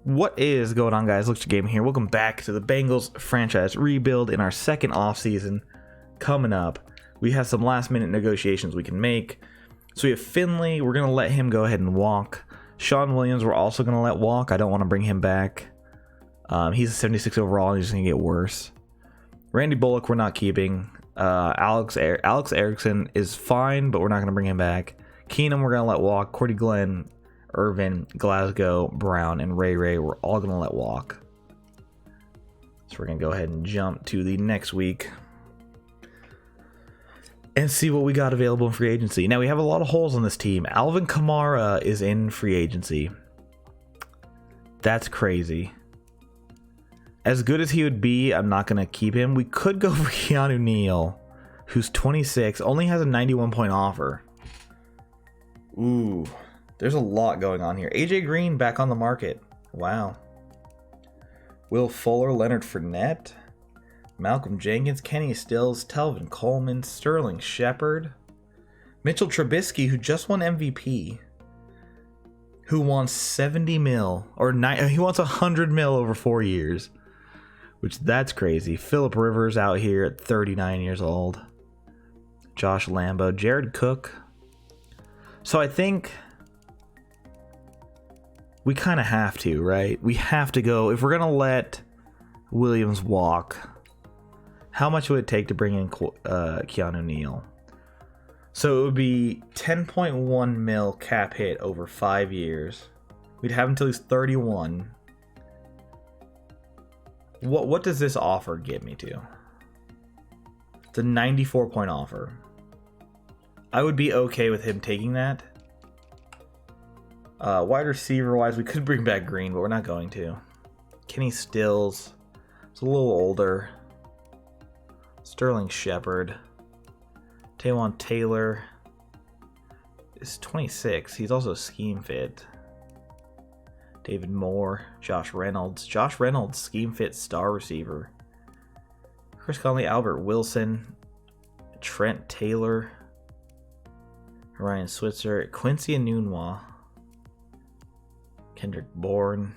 What is going on, guys? Luke Game here. Welcome back to the Bengals franchise rebuild in our second offseason coming up. We have some last minute negotiations we can make. So we have Finley. We're going to let him go ahead and walk. Sean Williams, we're also going to let walk. I don't want to bring him back. He's a 76 overall, and he's just going to get worse. Randy Bullock, we're not keeping. Alex Erickson is fine, but we're not going to bring him back. Keenum, we're going to let walk. Cordy Glenn, Irvin, Glasgow, Brown, and Ray, we're all going to let walk. So we're going to go ahead and jump to the next week and see what we got available in free agency. Now, we have a lot of holes on this team. Alvin Kamara is in free agency. That's crazy. As good as he would be, I'm not going to keep him. We could go for Keanu Neal, who's 26, only has a 91-point offer. Ooh. There's a lot going on here. AJ Green back on the market. Wow. Will Fuller, Leonard Fournette, Malcolm Jenkins, Kenny Stills, Telvin Coleman, Sterling Shepard, Mitchell Trubisky, who just won MVP, who wants 70 mil, or he wants 100 mil over 4 years, which that's crazy. Phillip Rivers out here at 39 years old. Josh Lambo, Jared Cook. So I think we kind of have to, right? We have to go. If we're going to let Williams walk, how much would it take to bring in Keanu Neal? So it would be 10.1 mil cap hit over 5 years. We'd have him until he's 31. What does this offer get me to? It's a 94-point offer. I would be okay with him taking that. Wide receiver wise, we could bring back Green, but we're not going to. Kenny Stills is a little older. Sterling Shepard. Taywan Taylor is 26. He's also scheme fit. David Moore. Josh Reynolds. Josh Reynolds, scheme fit star receiver. Chris Conley, Albert Wilson. Trent Taylor. Ryan Switzer. Quincy Enunwa. Kendrick Bourne,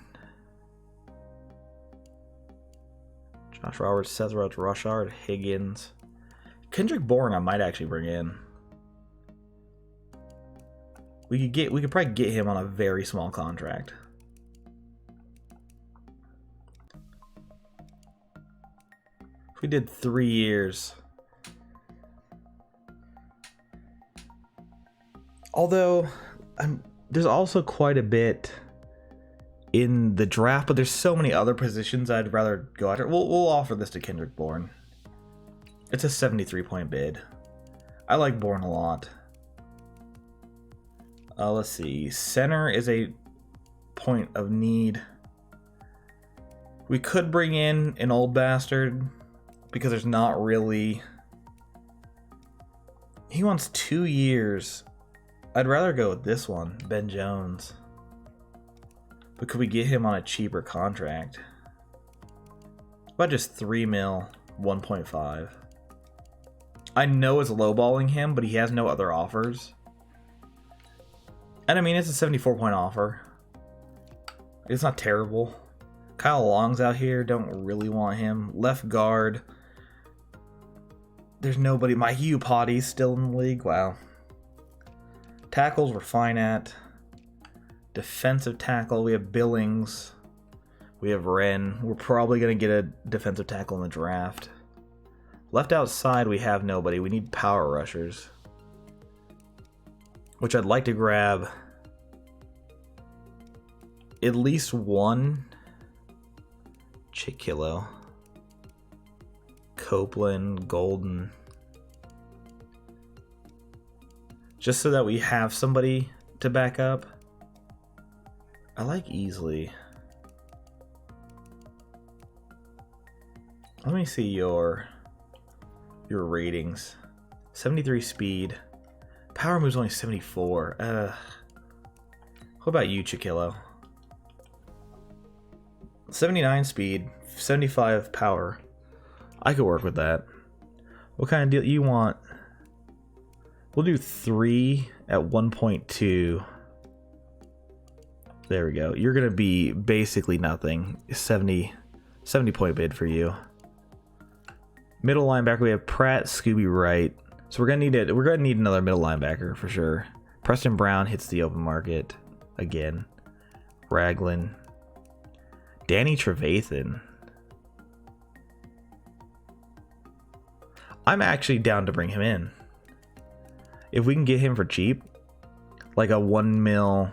Josh Roberts, Seth Rhodes, Rushard, Higgins. Kendrick Bourne I might actually bring in. We could probably get him on a very small contract. If we did 3 years. Although there's also quite a bit in the draft, but there's so many other positions I'd rather go after. We'll offer this to Kendrick Bourne. It's a 73-point bid. I like Bourne a lot. Let's see. Center is a point of need. We could bring in an old bastard because there's not really... He wants 2 years. I'd rather go with this one, Ben Jones. But could we get him on a cheaper contract? About just 3 mil, 1.5. I know it's lowballing him, but he has no other offers. And I mean, it's a 74-point offer. It's not terrible. Kyle Long's out here. Don't really want him. Left guard. There's nobody. Mike Iupati's still in the league. Wow. Tackles we're fine at. Defensive tackle, we have Billings. We have Wren. We're probably going to get a defensive tackle in the draft. Left outside, we have nobody. We need power rushers, which I'd like to grab at least one. Chiquillo, Copeland, Golden. Just so that we have somebody to back up. I like Easley. Let me see your ratings. 73 speed. Power move's only 74. What about you, Chiquillo? 79 speed, 75 power. I could work with that. What kind of deal you want? We'll do 3 at 1.2. There we go. You're going to be basically nothing. 70 point bid for you. Middle linebacker, we have Pratt, Scooby Wright. So we're gonna need another middle linebacker for sure. Preston Brown hits the open market again. Raglan. Danny Trevathan. I'm actually down to bring him in. If we can get him for cheap, like a 1 mil,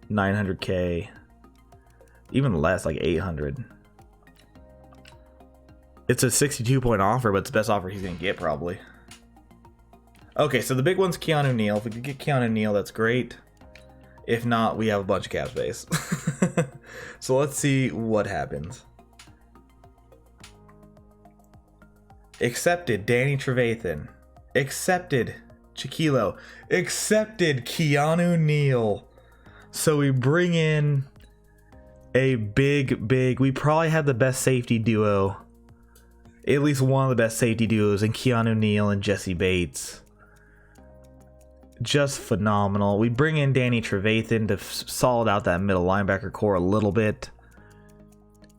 900K, even less, like 800. It's a 62 point offer, but it's the best offer he's going to get probably. Okay, so the big one's Keanu Neal. If we could get Keanu Neal, that's great. If not, we have a bunch of cap space. So let's see what happens. Accepted Danny Trevathan. Accepted Chiquilo. Accepted Keanu Neal. So we bring in a big, we probably have the best safety duo. At least one of the best safety duos in Keanu Neal and Jesse Bates. Just phenomenal. We bring in Danny Trevathan to solid out that middle linebacker core a little bit.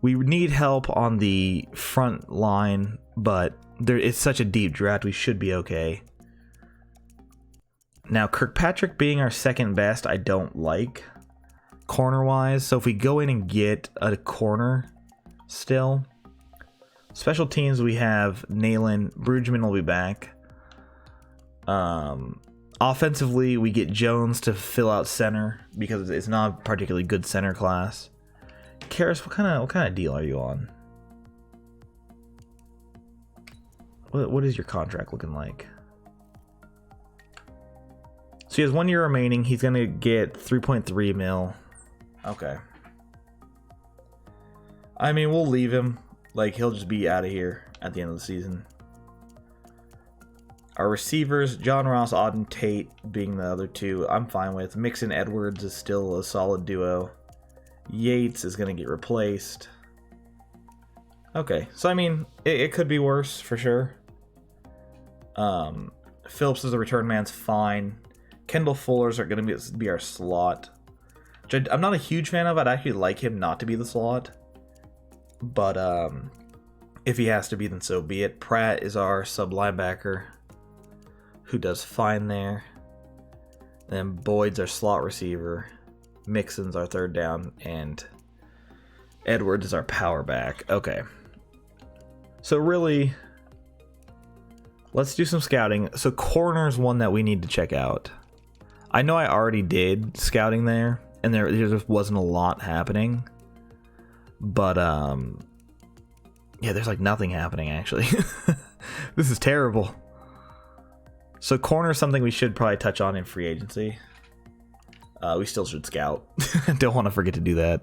We need help on the front line, but it's such a deep draft, we should be okay. Now, Kirkpatrick being our second best, I don't like corner-wise. So if we go in and get a corner still... Special teams, we have Nayland. Brugman will be back. Offensively, we get Jones to fill out center because it's not a particularly good center class. Karras, what kind of deal are you on? What is your contract looking like? So he has 1 year remaining. He's gonna get 3.3 mil. Okay. I mean, we'll leave him. Like, he'll just be out of here at the end of the season. Our receivers, John Ross, Auden Tate being the other two, I'm fine with. Mixon Edwards is still a solid duo. Yates is going to get replaced. Okay, so I mean, it could be worse for sure. Phillips as a return man's fine. Kendall Fuller's are going to be our slot. Which I'm not a huge fan of. I'd actually like him not to be the slot. But if he has to be, then so be it. Pratt is our sub linebacker, who does fine there. Then Boyd's our slot receiver. Mixon's our third down, and Edwards is our power back. Okay. So really, let's do some scouting. So corner's one that we need to check out. I know I already did scouting there, and there just wasn't a lot happening. But yeah, there's like nothing happening actually. This is terrible. So corner is something we should probably touch on in free agency. We still should scout. Don't want to forget to do that.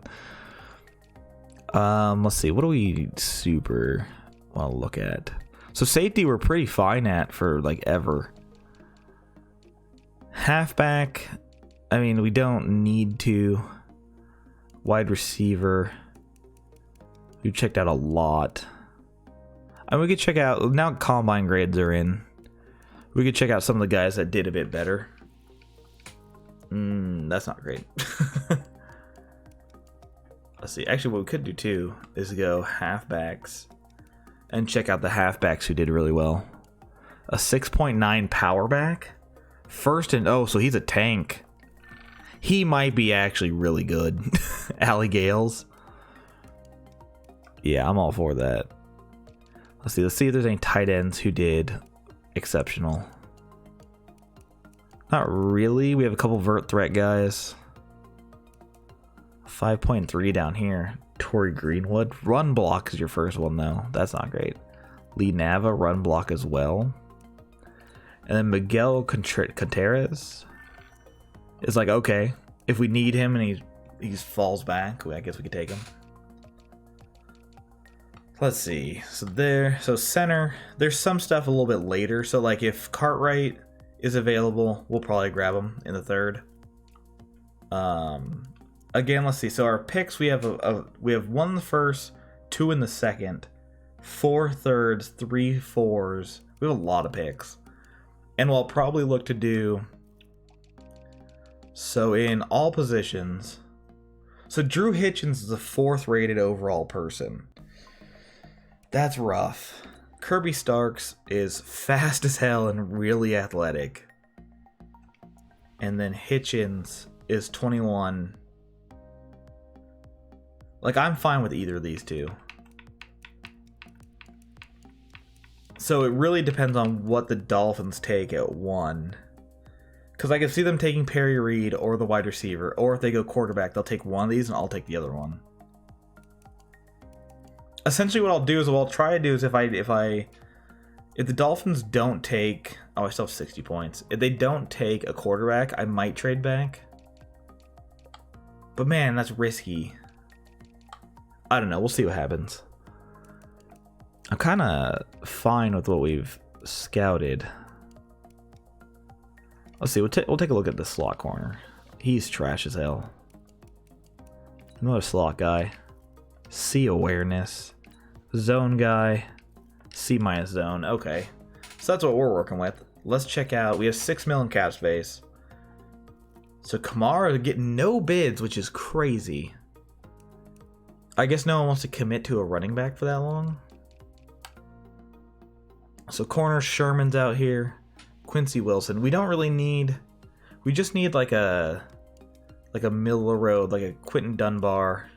Let's see, what do we super want to look at? So safety we're pretty fine at for like ever. Halfback, I mean, we don't need to. Wide receiver, we checked out a lot. And we could check out, now combine grades are in, we could check out some of the guys that did a bit better. That's not great. Let's see, actually what we could do too is go halfbacks and check out the halfbacks who did really well. A 6.9 power back, first and so he's a tank. He might be actually really good. Allie Gales. Yeah, I'm all for that. Let's see if there's any tight ends who did exceptional. Not really. We have a couple vert threat guys. 5.3 down here. Torrey Greenwood. Run block is your first one though. That's not great. Lee Nava, run block as well. And then Miguel Contreras is like, okay, if we need him and he falls back, I guess we could take him. Let's see. So center, there's some stuff a little bit later. So like if Cartwright is available, we'll probably grab him in the third. Again, let's see. So our picks, we have one in the first, two in the second, 4 thirds, 3 fours. We have a lot of picks. And we'll probably look to do so in all positions. So Drew Hitchens is the 4th rated overall person. That's rough. Kirby Starks is fast as hell and really athletic. And then Hitchens is 21. Like, I'm fine with either of these two. So it really depends on what the Dolphins take at 1. Because I can see them taking Perry Reed or the wide receiver. Or if they go quarterback, they'll take one of these and I'll take the other one. Essentially what I'll do is, what I'll try to do is if the Dolphins don't take... Oh, I still have 60 points. If they don't take a quarterback, I might trade back. But man, that's risky. I don't know. We'll see what happens. I'm kind of fine with what we've scouted. Let's see. We'll take a look at the slot corner. He's trash as hell. Another slot guy. C awareness. Zone guy. C minus zone. Okay. So that's what we're working with. Let's check out. We have 6 mil in cap space. So Kamara getting no bids, which is crazy. I guess no one wants to commit to a running back for that long. So corner, Sherman's out here. Quincy Wilson. We don't really need... We just need like a middle of the road, like a Quentin Dunbar.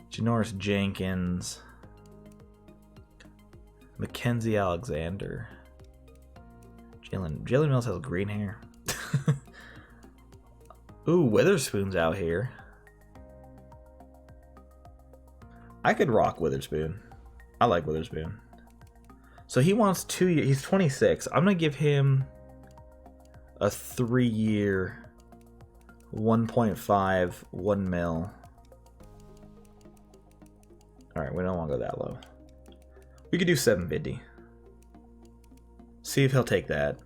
Janoris Jenkins. Mackenzie Alexander. Jalen Mills has green hair. Ooh, Witherspoon's out here. I could rock Witherspoon. I like Witherspoon. So he wants 2 years. He's 26. I'm going to give him a 3-year, 1.5, 1 mil. All right, we don't want to go that low. We could do 750. See if he'll take that.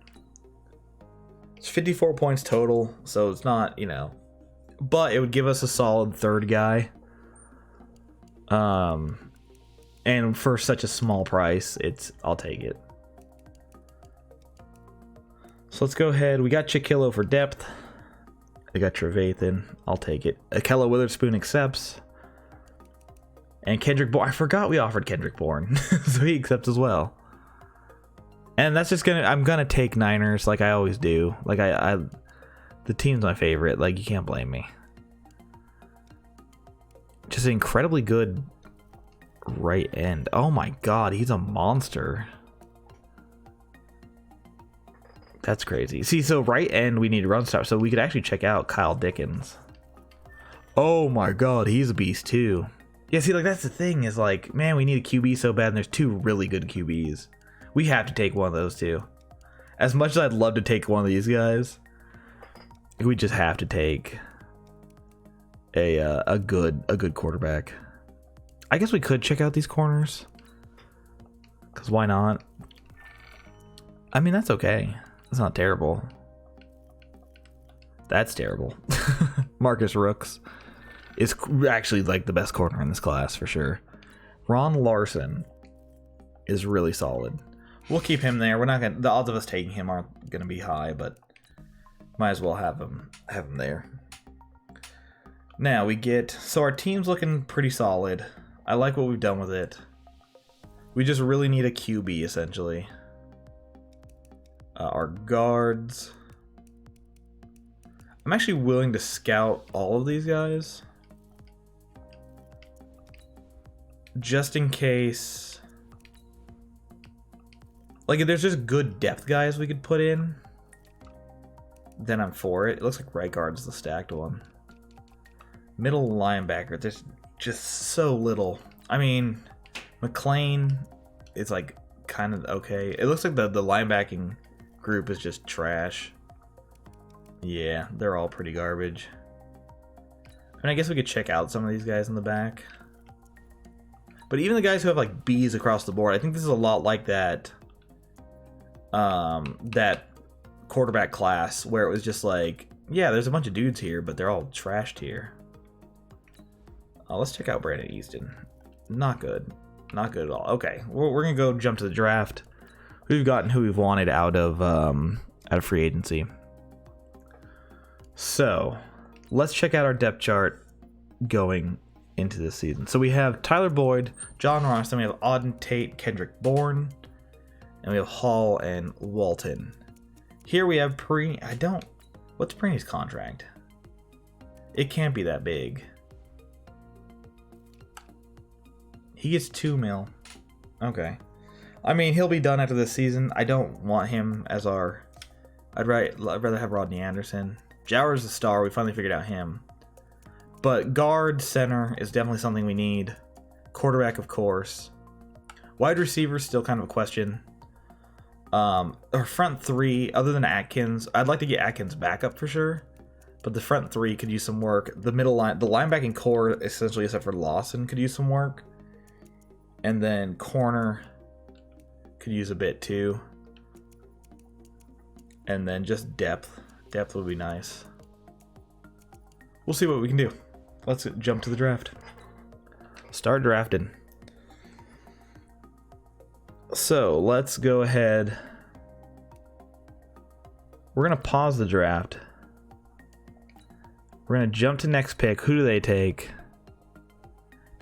It's 54 points total, so it's not, you know. But it would give us a solid 3rd guy. And for such a small price, I'll take it. So let's go ahead. We got Chiquillo for depth. I got Trevathan. I'll take it. Akella Witherspoon accepts. And Kendrick Bourne. I forgot we offered Kendrick Bourne. So he accepts as well. And that's just I'm gonna take Niners like I always do. Like the team's my favorite. Like, you can't blame me. Just an incredibly good right end. Oh my god, he's a monster. That's crazy. See, so right end we need to run stop, so we could actually check out Kyle Dickens. Oh my god, he's a beast too. Yeah, see, like, that's the thing, is like, man, we need a QB so bad, and there's 2 really good QBs. We have to take one of those 2. As much as I'd love to take one of these guys, we just have to take a good quarterback. I guess we could check out these corners, because why not? I mean, that's okay. That's not terrible. That's terrible. Marcus Rooks is actually like the best corner in this class for sure. Ron Larson is really solid. We'll keep him there. We're not gonna. The odds of us taking him aren't gonna be high, but might as well have him there. Now we get, so our team's looking pretty solid. I like what we've done with it. We just really need a QB essentially. Our guards. I'm actually willing to scout all of these guys, just in case. Like, if there's just good depth guys we could put in, then I'm for it. It looks like right guard is the stacked one. Middle linebacker, there's just so little. I mean, McLean is like kind of okay. It looks like the linebacking group is just trash. Yeah, they're all pretty garbage. I mean, I guess we could check out some of these guys in the back. But even the guys who have like B's across the board, I think this is a lot like that that quarterback class where it was just like, yeah, there's a bunch of dudes here, but they're all trashed here. Let's check out Brandon Easton. Not good. Not good at all. Okay, we're gonna go jump to the draft. We've gotten who we've wanted out of free agency. So let's check out our depth chart. going into this season. So we have Tyler Boyd, John Ross, then we have Auden Tate, Kendrick Bourne, and we have Hall and Walton. Here we have what's Preeney's contract? It can't be that big. He gets $2 million. Okay. I mean, he'll be done after this season. I don't want him as our... I'd rather have Rodney Anderson. Jowers the star. We finally figured out him. But guard, center is definitely something we need. Quarterback, of course. Wide receiver, still kind of a question. Our front three, other than Atkins, I'd like to get Atkins back up for sure. But the front three could use some work. The middle line, the linebacking core, essentially except for Lawson, could use some work. And then corner could use a bit too. And then just depth. Depth would be nice. We'll see what we can do. Let's jump to the draft. Start drafting. So let's go ahead. We're going to pause the draft. We're going to jump to next pick. Who do they take?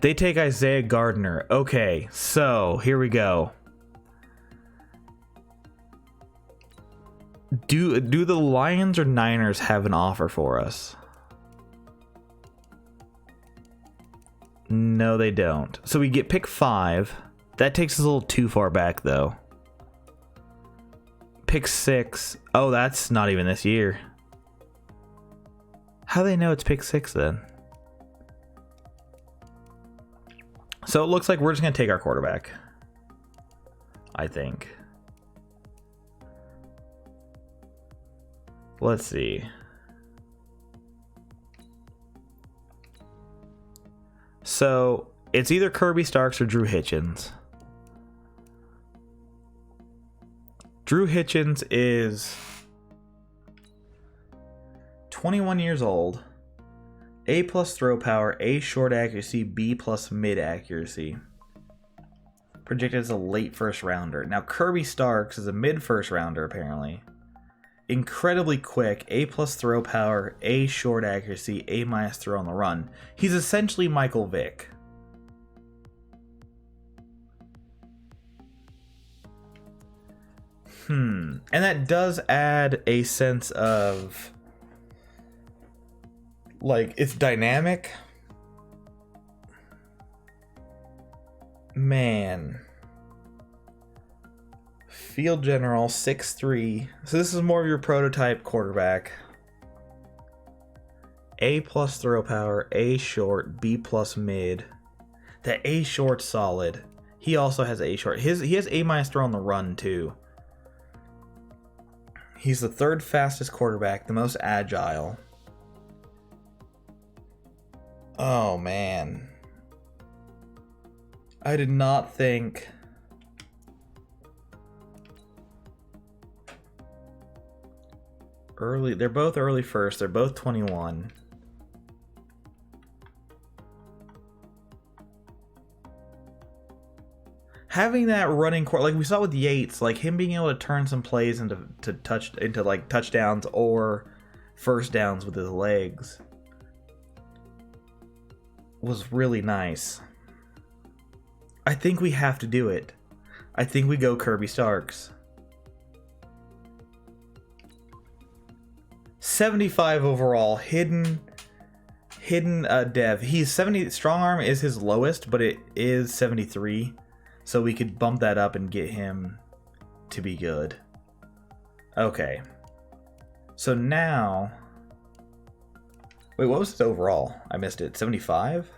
They take Isaiah Gardner. Okay, so here we go. Do the Lions or Niners have an offer for us? No, they don't. So we get pick 5. That takes us a little too far back, though. Pick 6. Oh, that's not even this year. How do they know it's pick 6 then? So it looks like we're just going to take our quarterback. I think. Let's see. So it's either Kirby Starks or Drew Hitchens. Drew Hitchens is 21 years old. A+ throw power, A short accuracy, B+ mid accuracy. Projected as a late first rounder. Now Kirby Starks is a mid first rounder apparently. Incredibly quick, A+ throw power, A short accuracy, A- throw on the run. He's essentially Michael Vick. And that does add a sense of, like, it's dynamic. Man. Field general, 6'3". So this is more of your prototype quarterback. A+ throw power, A short, B+ mid. That A short solid. He also has A short. He has A- throw on the run too. He's the 3rd fastest quarterback, the most agile. Oh man. I did not think early. They're both early first. They're both 21. Having that running court, like we saw with Yates, like him being able to turn some plays into touchdowns or first downs with his legs was really nice. I think we have to do it. I think we go Kirby Starks. 75 overall, hidden dev. He's 70. Strong arm is his lowest, but it is 73. So we could bump that up and get him to be good. Okay. So now... Wait, what was his overall? I missed it. 75?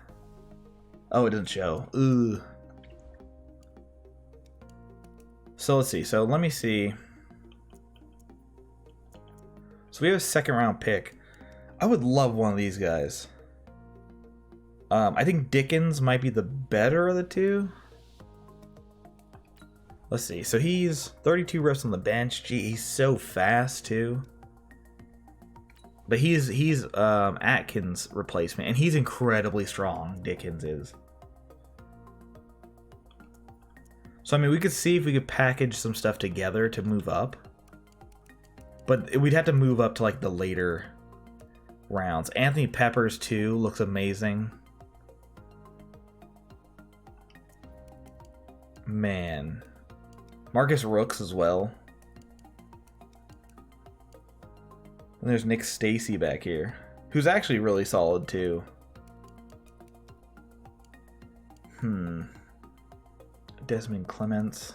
Oh, it doesn't show. Ugh. So let's see. So let me see. So we have a 2nd round pick. I would love one of these guys. I think Dickens might be the better of the two. Let's see. So he's 32 reps on the bench. Gee, he's so fast too. But he's Atkins' replacement, and he's incredibly strong. Dickens is. So I mean, we could see if we could package some stuff together to move up. But we'd have to move up to like the later rounds. Anthony Peppers too looks amazing. Man. Marcus Rooks as well. And there's Nick Stacy back here, who's actually really solid too. Desmond Clements.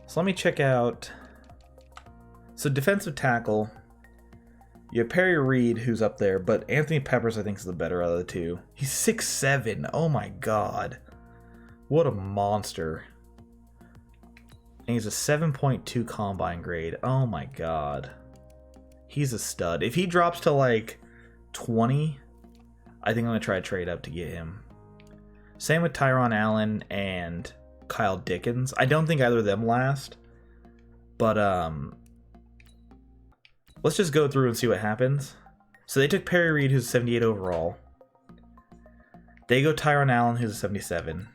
So let me check out. So defensive tackle, you have Perry Reed, who's up there, but Anthony Peppers I think is the better out of the two. He's 6'7". Oh my god. What a monster. And he's a 7.2 combine grade. Oh my god. He's a stud. If he drops to like 20, I think I'm going to try to trade up to get him. Same with Tyron Allen and Kyle Dickens. I don't think either of them last. But let's just go through and see what happens. So they took Perry Reed, who's a 78 overall. They go Tyron Allen, who's a 77.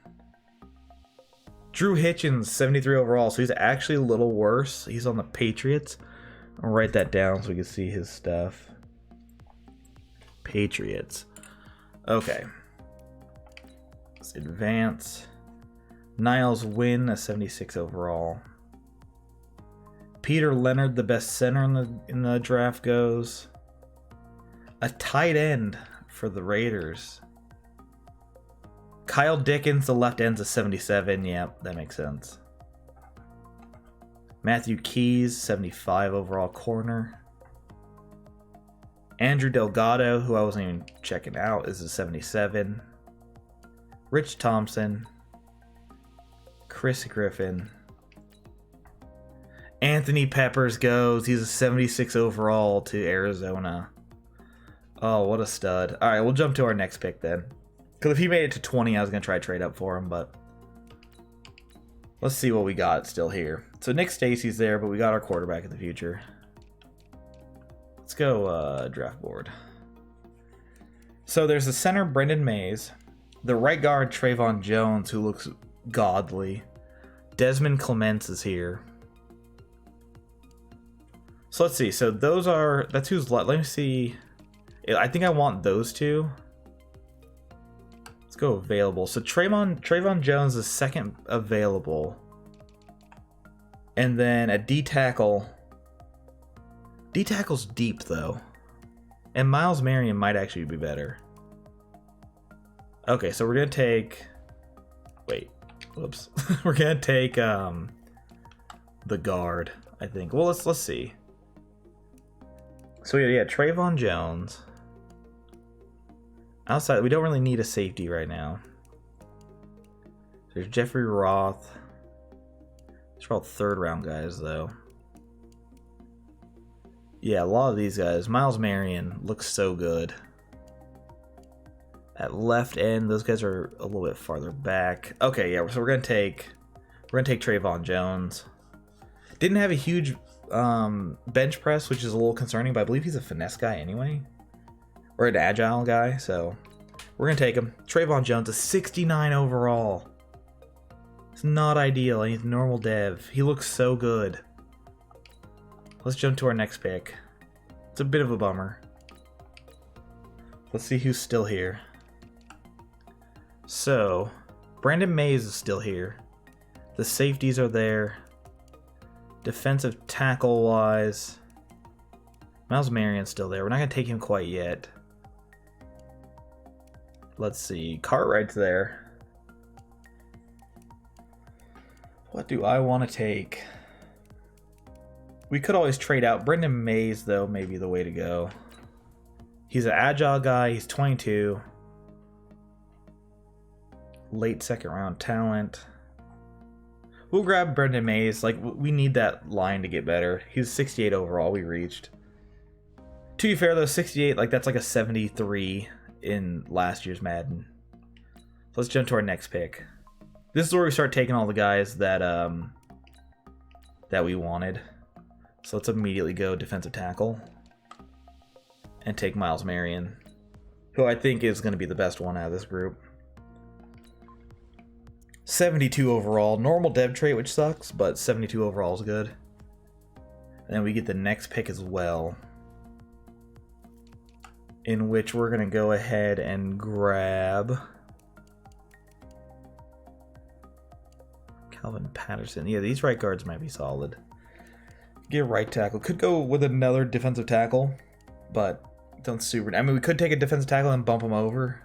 Drew Hitchens, 73 overall, so he's actually a little worse. He's on the Patriots. I'll write that down so we can see his stuff. Patriots. Okay. Let's advance. Niles Wynn, a 76 overall. Peter Leonard, the best center in the draft, goes. A tight end for the Raiders. Kyle Dickens, the left end's a 77. Yep, that makes sense. Matthew Keys, 75 overall corner. Andrew Delgado, who I wasn't even checking out, is a 77. Rich Thompson. Chris Griffin. Anthony Peppers goes. He's a 76 overall to Arizona. Oh, what a stud. Alright, we'll jump to our next pick then. Because if he made it to 20, I was going to try to trade up for him, but let's see what we got still here. So Nick Stacy's there, but we got our quarterback in the future. Let's go draft board. So there's the center, Brendan Mays. The right guard, Trayvon Jones, who looks godly. Desmond Clements is here. So let's see. So that's who's left. Let me see. I think I want those two. Let's go available. So Trayvon Jones is second available. And then a D tackle. D tackle's deep though. And Miles Marion might actually be better. Okay, so we're gonna take. Wait, whoops. We're gonna take the guard, I think. Well, let's see. So yeah, Trayvon Jones. Outside, we don't really need a safety right now. There's Jeffrey Roth. These are all third round guys though. Yeah, a lot of these guys. Miles Marion looks so good. At left end, those guys are a little bit farther back. Okay, yeah, so we're gonna take Trayvon Jones. Didn't have a huge bench press, which is a little concerning, but I believe he's a finesse guy anyway. Or an agile guy, so we're gonna take him. Trayvon Jones, a 69 overall. It's not ideal. He's normal dev. He looks so good. Let's jump to our next pick. It's a bit of a bummer. Let's see who's still here. So, Brandon Mays is still here. The safeties are there. Defensive tackle wise, Miles Marion's still there. We're not going to take him quite yet. Let's see. Cartwright's there. What do I want to take? We could always trade out. Brendan Mays, though, may be the way to go. He's an agile guy. He's 22. Late second round talent. We'll grab Brendan Mays. Like, we need that line to get better. He's 68 overall. We reached. To be fair, though, 68, like, that's like a 73 in last year's Madden. So let's jump to our next pick. This is where we start taking all the guys that we wanted. So let's immediately go defensive tackle and take Miles Marion, who I think is going to be the best one out of this group. 72 overall. Normal dev trait, which sucks, but 72 overall is good. And then we get the next pick as well. in which we're going to go ahead and grab Calvin Patterson. Yeah, these right guards might be solid. Get right tackle. Could go with another defensive tackle, but don't super... I mean, we could take a defensive tackle and bump him over.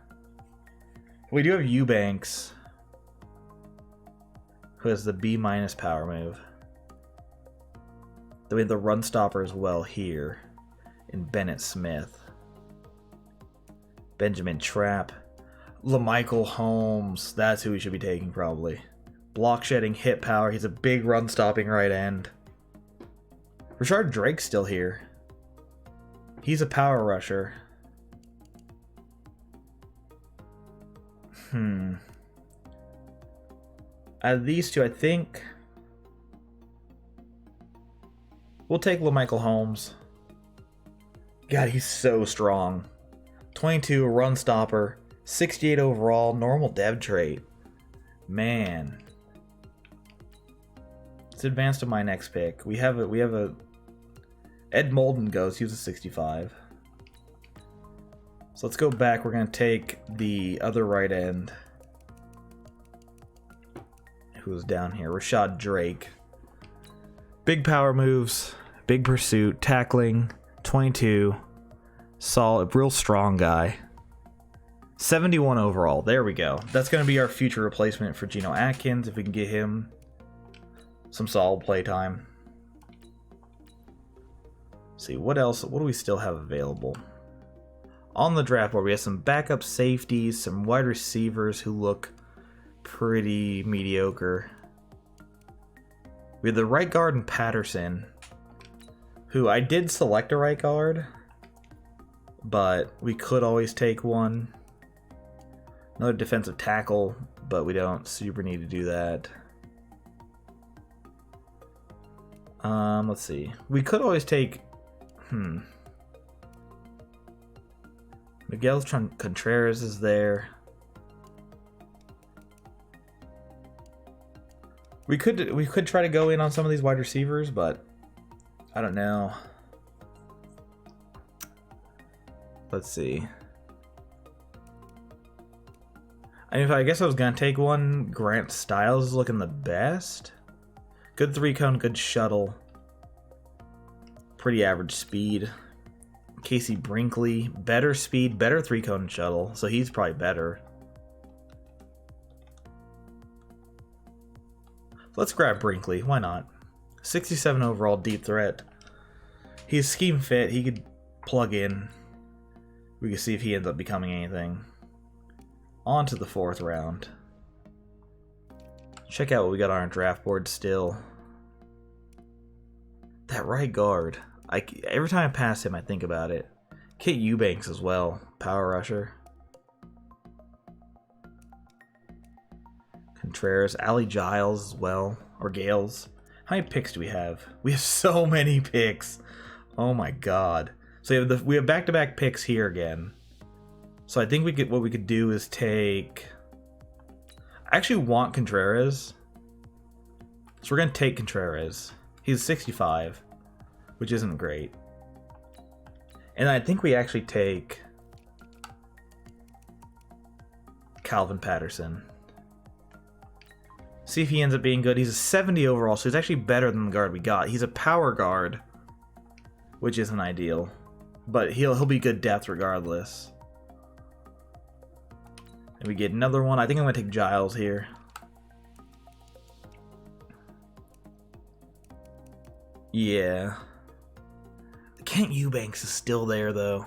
We do have Eubanks, who has the B- power move. Then we have the run stopper as well here in Bennett Smith. Benjamin Trapp. LaMichael Holmes. That's who we should be taking probably. Block shedding, hit power. He's a big run stopping right end. Rashard Drake's still here. He's a power rusher. Out of these two, I think we'll take LaMichael Holmes. God, he's so strong. 22, run stopper, 68 overall, normal dev trait. Man. Let's advance to my next pick. We have a Ed Molden goes, he was a 65. So let's go back. We're gonna take the other right end. Who's down here? Rashad Drake. Big power moves, big pursuit, tackling, 22. Solid, real strong guy. 71 overall. There we go. That's going to be our future replacement for Geno Atkins if we can get him some solid play time. Let's see, what else? What do we still have available? On the draft board, we have some backup safeties, some wide receivers who look pretty mediocre. We have the right guard in Patterson, who I did select a right guard, but we could always take one. Another defensive tackle, but we don't super need to do that. Let's see. We could always take... Miguel Contreras is there. We could try to go in on some of these wide receivers, but I don't know. Let's see. I guess I was gonna take one. Grant Stiles is looking the best. Good 3-cone, good shuttle. Pretty average speed. Casey Brinkley, better speed, better 3-cone shuttle, so he's probably better. Let's grab Brinkley, why not? 67 overall, deep threat. He's scheme fit, he could plug in. We can see if he ends up becoming anything. On to the 4th round. Check out what we got on our draft board still. That right guard. Every time I pass him, I think about it. Kate Eubanks as well. Power rusher. Contreras. Ali Giles as well. Or Gales. How many picks do we have? We have so many picks. Oh my god. So we have back-to-back picks here again. So I think what we could do is take... I actually want Contreras. So we're going to take Contreras. He's 65, which isn't great. And I think we actually take Calvin Patterson. See if he ends up being good. He's a 70 overall, so he's actually better than the guard we got. He's a power guard, which isn't ideal. But he'll be good depth regardless. And we get another one. I think I'm going to take Giles here. Yeah. Kent Eubanks is still there, though.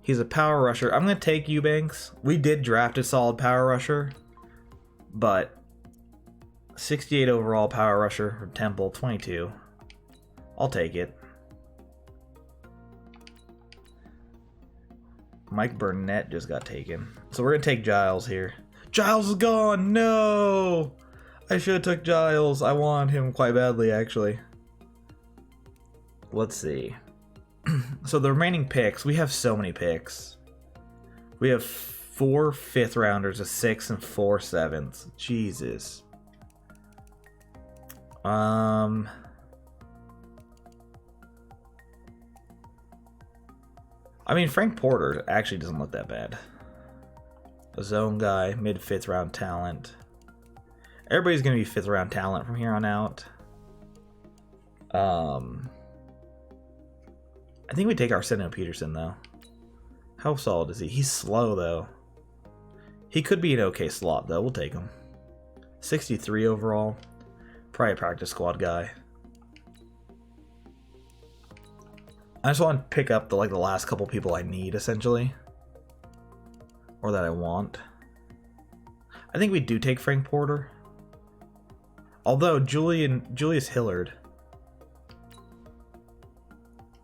He's a power rusher. I'm going to take Eubanks. We did draft a solid power rusher. But 68 overall power rusher from Temple, 22. I'll take it. Mike Burnett just got taken. So we're going to take Giles here. Giles is gone! No! I should have took Giles. I want him quite badly, actually. Let's see. So the remaining picks, we have so many picks. We have 4 5th rounders, a 6th, and 4 7ths. Jesus. I mean, Frank Porter actually doesn't look that bad. A zone guy, mid 5th round talent. Everybody's going to be 5th round talent from here on out. I think we take Arsenio Peterson, though. How solid is he? He's slow, though. He could be an okay slot, though. We'll take him. 63 overall. Probably a practice squad guy. I just want to pick up the last couple people I need, essentially. Or that I want. I think we do take Frank Porter. Although, Julius Hillard.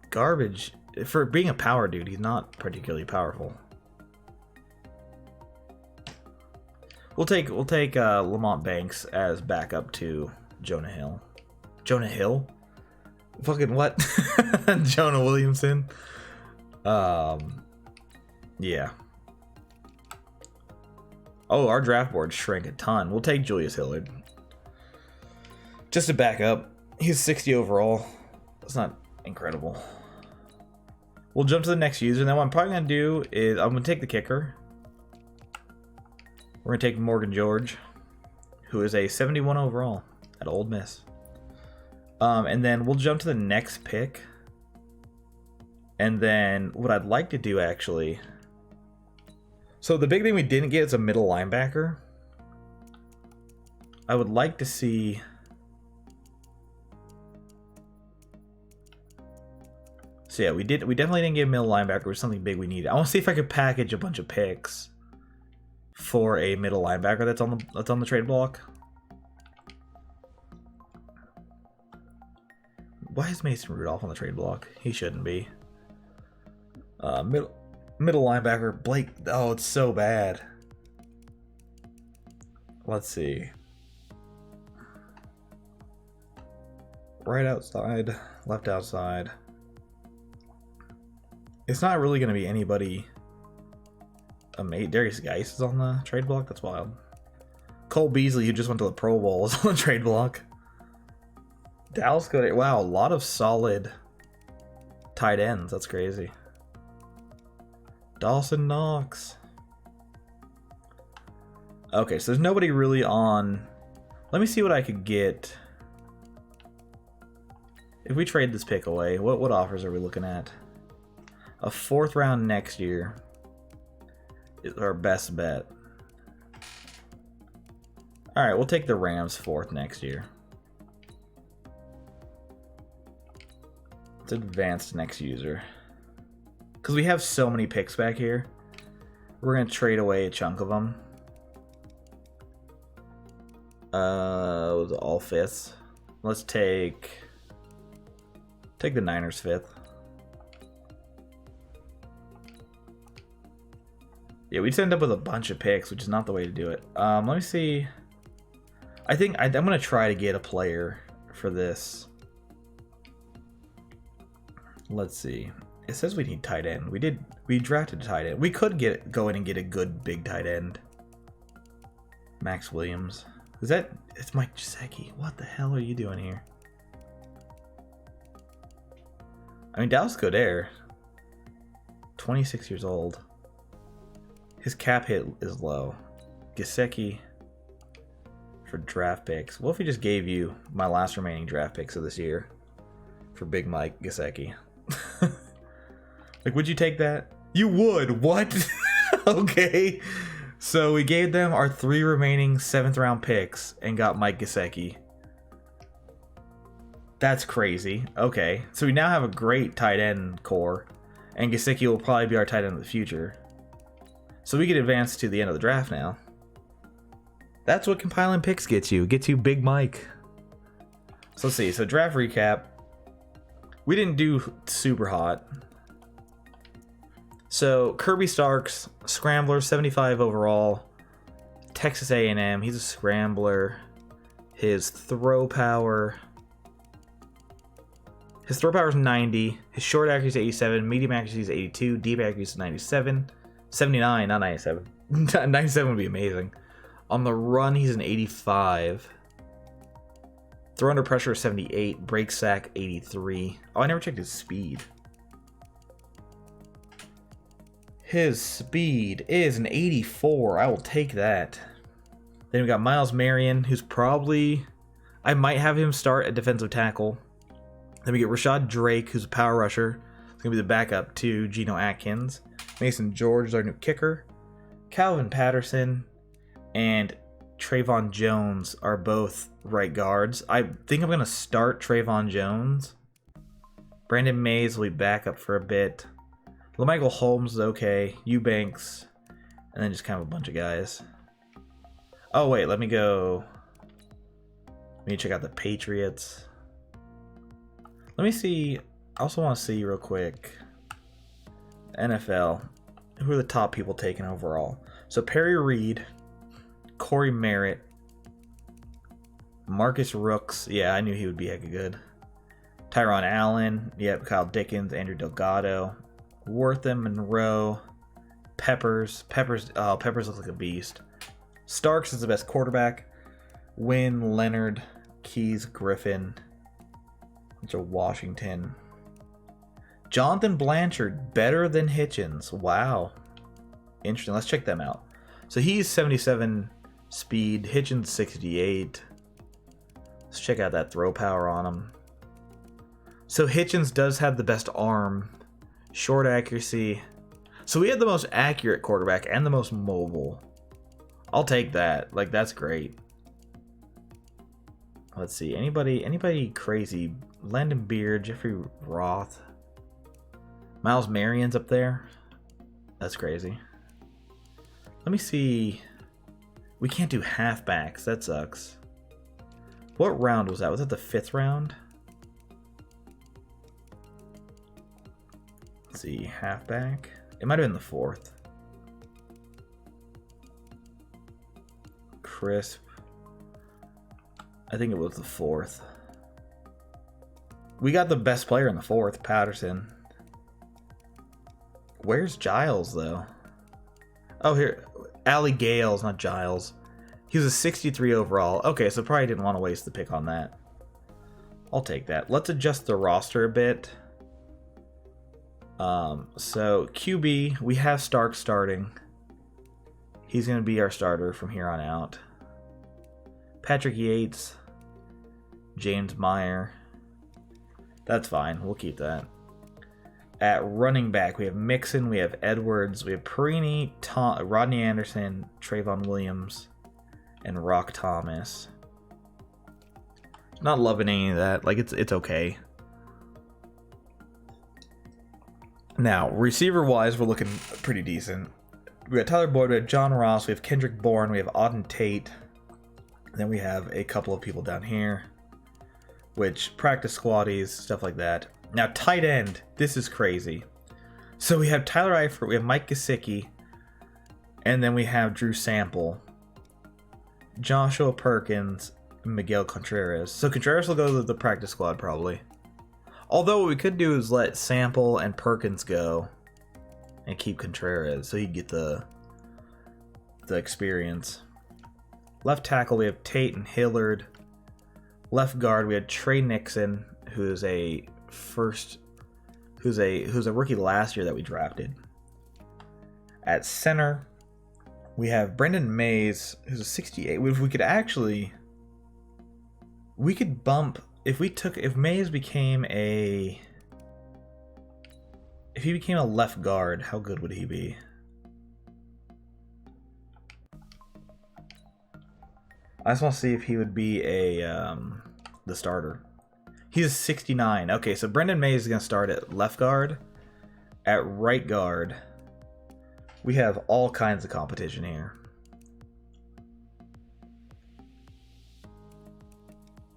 Garbage. For being a power dude, he's not particularly powerful. We'll take Lamont Banks as backup to Jonah Hill. Jonah Hill? Fucking what? Jonah Williamson? Yeah. Oh, our draft board shrank a ton. We'll take Julius Hillard. Just to back up. He's 60 overall. That's not incredible. We'll jump to the next user. And then what I'm probably going to do is I'm going to take the kicker. We're going to take Morgan George, who is a 71 overall at Ole Miss. And then we'll jump to the next pick. And then what I'd like to do, actually... So the big thing we didn't get is a middle linebacker. I would like to see... So yeah, we definitely didn't get a middle linebacker. It was something big we needed. I want to see if I could package a bunch of picks for a middle linebacker that's on the trade block. Why is Mason Rudolph on the trade block? He shouldn't be. Middle linebacker, Blake. Oh, it's so bad. Let's see. Right outside, left outside. It's not really going to be anybody. Darius Geis is on the trade block. That's wild. Cole Beasley, who just went to the Pro Bowl, is on the trade block. Dallas Goedert. Wow, a lot of solid tight ends. That's crazy. Dawson Knox. Okay, so there's nobody really on. Let me see what I could get. If we trade this pick away, what offers are we looking at? A 4th round next year is our best bet. Alright, we'll take the Rams 4th next year. Let's advance to next user. Because we have so many picks back here. We're going to trade away a chunk of them. All 5ths. Let's take the Niners 5th. Yeah, we'd end up with a bunch of picks, which is not the way to do it. Let me see. I think I'm going to try to get a player for this. Let's see. It says we need tight end. We drafted a tight end. We could go in and get a good big tight end. Max Williams. It's Mike Gesicki. What the hell are you doing here? I mean, Dallas Goedert, 26 years old. His cap hit is low. Gesicki for draft picks. What if we just gave you my last remaining draft picks of this year for Big Mike Gesicki? Like, would you take that? You would. What? Okay. So we gave them our 3 remaining 7th round picks and got Mike Gesicki. That's crazy. Okay. So we now have a great tight end core, and Gesicki will probably be our tight end of the future. So we can advance to the end of the draft now. That's what compiling picks gets you. Gets you Big Mike. So let's see. So draft recap. We didn't do super hot. So Kirby Starks, scrambler, 75 overall. Texas A&M, he's a scrambler. His throw power is 90. His short accuracy is 87. Medium accuracy is 82. Deep accuracy is 97. 79, not 97. 97 would be amazing. On the run, he's an 85. Throw under pressure is 78. Break sack, 83. Oh, I never checked his speed. His speed is an 84. I will take that. Then we got Miles Marion, who's probably... I might have him start at defensive tackle. Then we get Rashad Drake, who's a power rusher. It's going to be the backup to Geno Atkins. Mason George is our new kicker. Calvin Patterson and Trayvon Jones are both right guards. I think I'm going to start Trayvon Jones. Brandon Mays will be backup for a bit. LaMichael Holmes is okay. Eubanks. And then just kind of a bunch of guys. Oh, wait. Let me check out the Patriots. Let me see. I also want to see real quick. NFL. Who are the top people taken overall? So Perry Reed, Corey Merritt, Marcus Rooks. Yeah, I knew he would be hecka good. Tyron Allen. Yep, Kyle Dickens, Andrew Delgado, Wortham, Monroe, Peppers. Peppers looks like a beast. Starks is the best quarterback. Wynn, Leonard, Keys, Griffin. Bunch of Washington. Jonathan Blanchard, better than Hitchens. Wow. Interesting. Let's check them out. So he's 77 speed. Hitchens 68. Let's check out that throw power on him. So Hitchens does have the best arm. Short accuracy. So we had the most accurate quarterback and the most mobile. I'll take that. Like, that's great. Let's see. Anybody crazy? Landon Beard, Jeffrey Roth. Miles Marion's up there. That's crazy. Let me see. We can't do halfbacks. That sucks. What round was that? Was that the 5th round? Let's see. Halfback. It might have been the 4th. Crisp. I think it was the 4th. We got the best player in the 4th, Patterson. Where's Giles, though? Oh, here. Allie Gales, not Giles. He was a 63 overall. Okay, so probably didn't want to waste the pick on that. I'll take that. Let's adjust the roster a bit. So QB, we have Stark starting. He's going to be our starter from here on out. Patrick Yates. James Meyer. That's fine. We'll keep that. At running back, we have Mixon, we have Edwards, we have Perini, Rodney Anderson, Trayvon Williams, and Rock Thomas. Not loving any of that. Like, it's okay. Now, receiver-wise, we're looking pretty decent. We got Tyler Boyd, we have John Ross, we have Kendrick Bourne, we have Auden Tate. Then we have a couple of people down here, which practice squaddies, stuff like that. Now, tight end, this is crazy. So we have Tyler Eifert, we have Mike Gesicki, and then we have Drew Sample, Joshua Perkins, and Miguel Contreras. So Contreras will go to the practice squad probably. Although what we could do is let Sample and Perkins go and keep Contreras so he'd get the experience. Left tackle, we have Tate and Hillard. Left guard, we had Trey Nixon, who's a rookie last year that we drafted. At center, we have Brendan Mays, who's a 68. We could bump if Mays became a left guard, how good would he be? I just want to see if he would be the starter. He's 69. Okay, so Brendan Mays is going to start at left guard. At right guard, we have all kinds of competition here.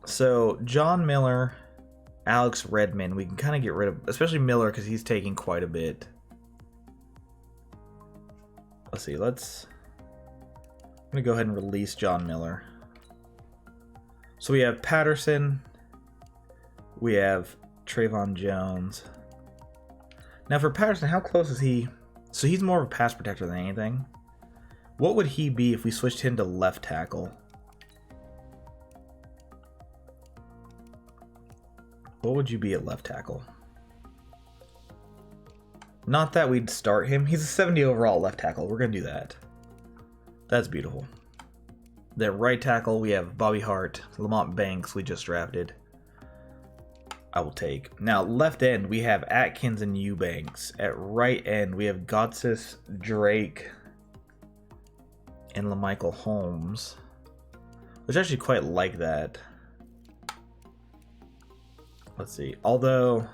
So, John Miller, Alex Redmond, we can kind of get rid of, especially Miller because he's taking quite a bit. Let's see, I'm going to go ahead and release John Miller. So we have Patterson. We have Trayvon Jones. Now for Patterson, how close is he? So he's more of a pass protector than anything. What would he be if we switched him to left tackle? What would you be at left tackle? Not that we'd start him. He's a 70 overall left tackle. We're going to do that. That's beautiful. Then right tackle, we have Bobby Hart, Lamont Banks, we just drafted. I will take. Now, left end, we have Atkins and Eubanks. At right end, we have Gotsis, Drake, and LaMichael Holmes. Which I actually quite like that. Let's see. Although,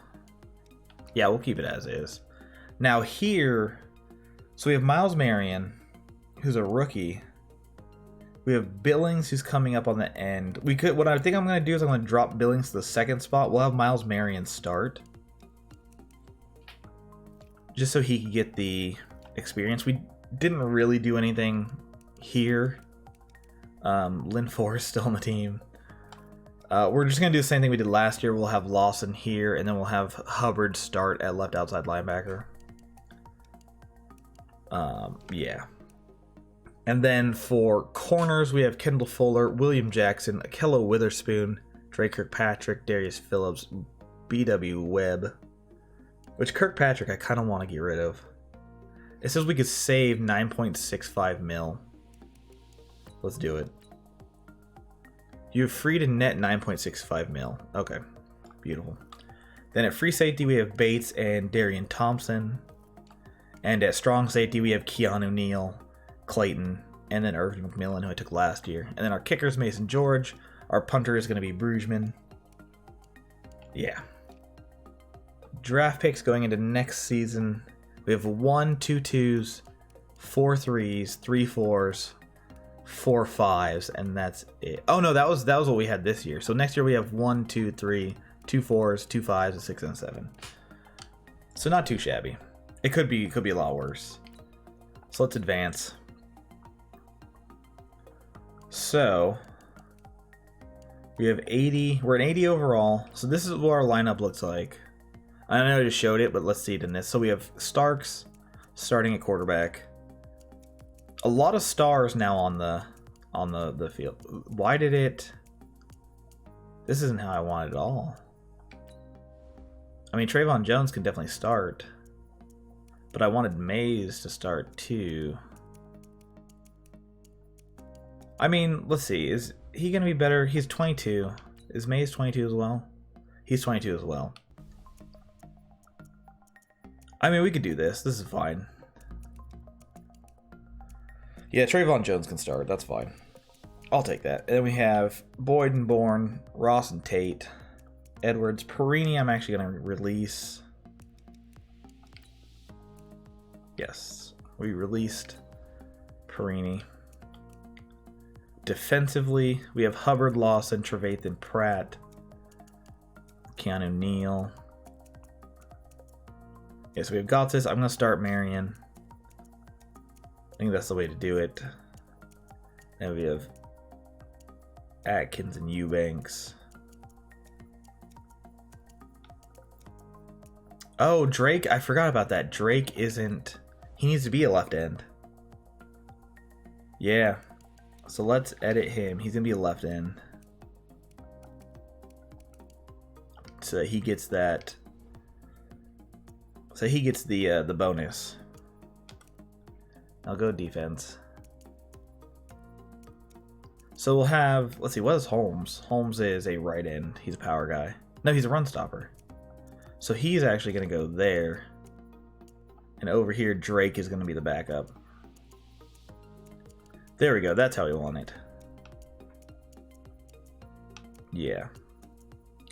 yeah, we'll keep it as is. Now here, so we have Miles Marion, who's a rookie. We have Billings, who's coming up on the end. We could. What I think I'm going to do is I'm going to drop Billings to the second spot. We'll have Miles Marion start, just so he could get the experience. We didn't really do anything here. Lynn Forrest still on the team. We're just going to do the same thing we did last year. We'll have Lawson here, and then we'll have Hubbard start at left outside linebacker. Yeah. And then for corners, we have Kendall Fuller, William Jackson, Akello Witherspoon, Drake Kirkpatrick, Darius Phillips, B.W. Webb. Which Kirkpatrick I kind of want to get rid of. It says we could save 9.65 mil. Let's do it. You have free to net 9.65 mil. Okay, beautiful. Then at free safety, we have Bates and Darian Thompson. And at strong safety, we have Keanu Neal, Clayton, and then Irvin McMillan, who I took last year. And then our kickers, Mason George. Our punter is going to be Brugman. Yeah. Draft picks going into next season. We have 1 2 2s, 4 3s, 3 4s, 4 5s, and that's it. Oh no, that was what we had this year. So next year we have 1 2 3, 2 4s, 2 5s, a 6 and a 7. So not too shabby. It could be a lot worse. So let's advance. So we have 80. We're at 80 overall. So this is what our lineup looks like. I know I just showed it, but let's see it in this. So we have Starks starting at quarterback. A lot of stars now on the field. Why did it? This isn't how I want it at all. I mean, Trayvon Jones can definitely start, but I wanted Mays to start too. I mean, let's see. Is he going to be better? He's 22. Is Mays 22 as well? He's 22 as well. I mean, we could do this. This is fine. Yeah, Trayvon Jones can start. That's fine. I'll take that. And then we have Boyd and Bourne, Ross and Tate, Edwards, Perini. I'm actually going to release. Yes, we released Perini. Defensively, we have Hubbard, Lawson, Trevathan, Pratt, Keanu Neal. Yeah, so we have Gotsis. I'm going to start Marion. I think that's the way to do it. Then we have Atkins and Eubanks. Oh, Drake. I forgot about that. Drake isn't... He needs to be a left end. Yeah. So let's edit him. He's going to be a left end. So he gets that... So he gets the bonus. I'll go defense. So we'll have, let's see, what is Holmes? Holmes is a right end. He's a power guy. No, he's a run stopper. So he's actually going to go there. And over here, Drake is going to be the backup. There we go. That's how we want it. Yeah.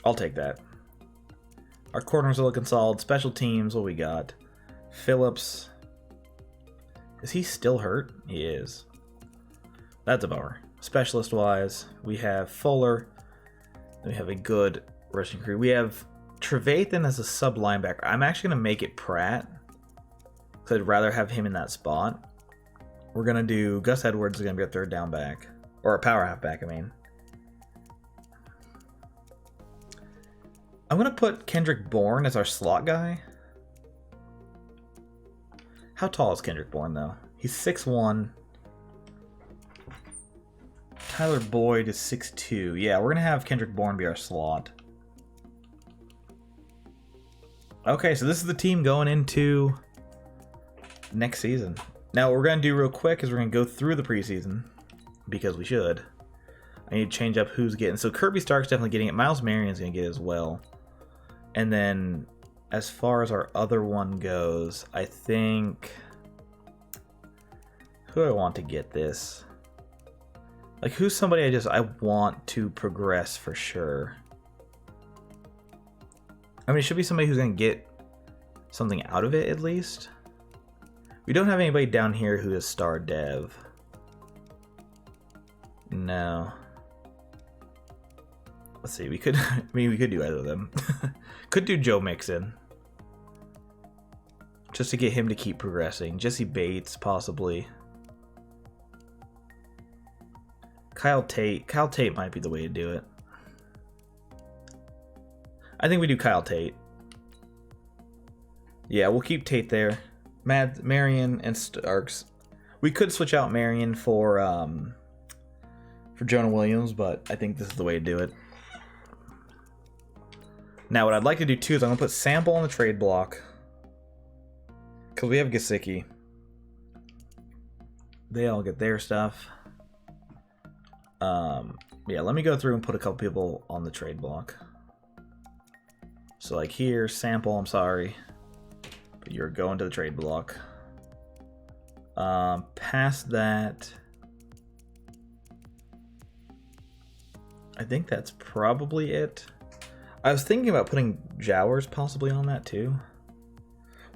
I'll take that. Our corners are looking solid. Special teams, what we got? Phillips. Is he still hurt? He is. That's a bummer. Specialist-wise, we have Fuller. We have a good rushing crew. We have Trevathan as a sub linebacker. I'm actually going to make it Pratt, because I'd rather have him in that spot. We're going to do Gus Edwards is going to be a third down back. Or a power halfback, I mean. I'm going to put Kendrick Bourne as our slot guy. How tall is Kendrick Bourne, though? He's 6'1". Tyler Boyd is 6'2". Yeah, we're going to have Kendrick Bourne be our slot. Okay, so this is the team going into next season. Now, what we're going to do real quick is we're going to go through the preseason, because we should. I need to change up who's getting. So Kirby Stark's definitely getting it. Miles Marion's going to get it as well. And then as far as our other one goes, I think... Who do I want to get this? Like, who's somebody I want to progress for sure? I mean, it should be somebody who's going to get something out of it at least. We don't have anybody down here who is star dev. No. Let's see, we could, I mean, we could do either of them. Could do Joe Mixon. Just to get him to keep progressing. Jesse Bates, possibly. Kyle Tate. Kyle Tate might be the way to do it. I think we do Kyle Tate. Yeah, we'll keep Tate there. Marion and Starks. We could switch out Marion for Jonah Williams, but I think this is the way to do it. Now, what I'd like to do too is I'm gonna put Sample on the trade block because we have Gesicki. They all get their stuff. Yeah, let me go through and put a couple people on the trade block. So like here, Sample, I'm sorry, but you're going to the trade block. Past that, I think that's probably it. I was thinking about putting Jowers possibly on that too.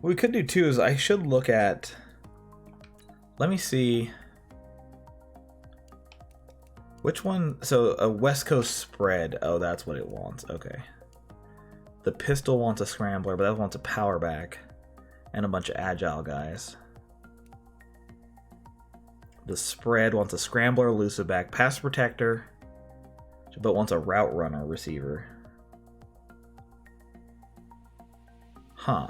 What we could do too is I should look at, let me see which one. So a West Coast spread. Oh, that's what it wants. Okay. The pistol wants a scrambler, but that wants a power back and a bunch of agile guys. The spread wants a scrambler, elusive back, pass protector, but wants a route runner receiver. Huh.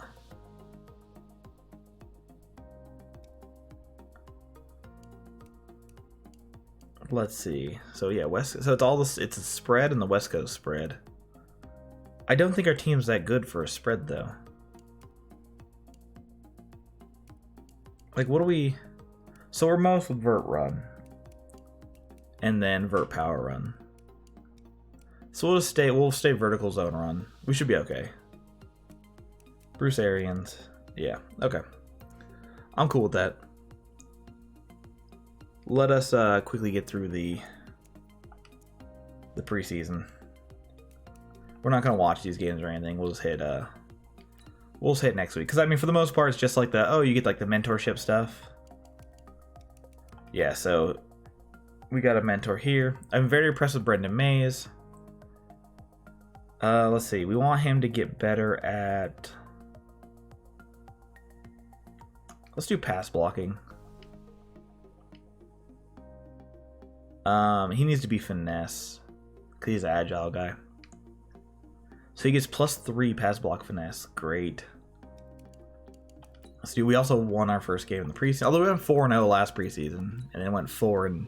Let's see. So yeah, so it's all this. It's a spread and the West Coast spread. I don't think our team's that good for a spread though. Like, what do we? So we're most with vert run, and then vert power run. So we'll stay vertical zone run. We should be okay. Bruce Arians, yeah, okay. I'm cool with that. Let us quickly get through the preseason. We're not gonna watch these games or anything. We'll just hit next week. Because I mean, for the most part, it's just like you get like the mentorship stuff. Yeah, so we got a mentor here. I'm very impressed with Brendan Mays. Let's see. We want him to get better at. Let's do pass blocking. He needs to be finesse because he's an agile guy. So he gets +3 pass block finesse. Great. Let's do. We also won our first game in the preseason. Although we went 4-0 last preseason, and then went 4-10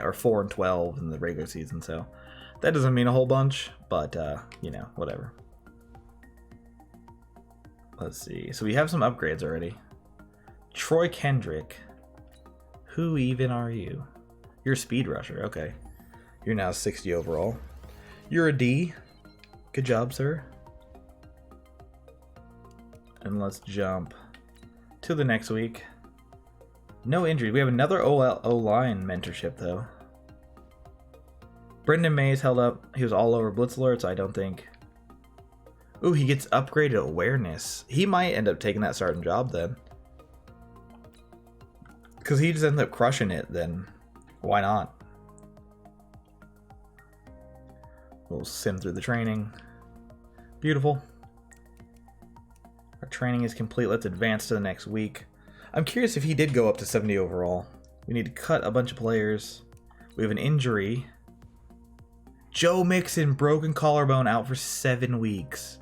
or 4-12 in the regular season. So that doesn't mean a whole bunch, but you know, whatever. Let's see. So we have some upgrades already. Troy Kendrick. Who even are you? You're a speed rusher. Okay. You're now 60 overall. You're a D. Good job, sir. And let's jump to the next week. No injury. We have another O-line mentorship, though. Brendan Mays held up. He was all over blitz alerts. I don't think. Ooh, he gets upgraded awareness. He might end up taking that starting job then. Because he just ends up crushing it, then why not? We'll sim through the training. Beautiful. Our training is complete. Let's advance to the next week. I'm curious if he did go up to 70 overall. We need to cut a bunch of players. We have an injury. Joe Mixon, broken collarbone, out for 7 weeks.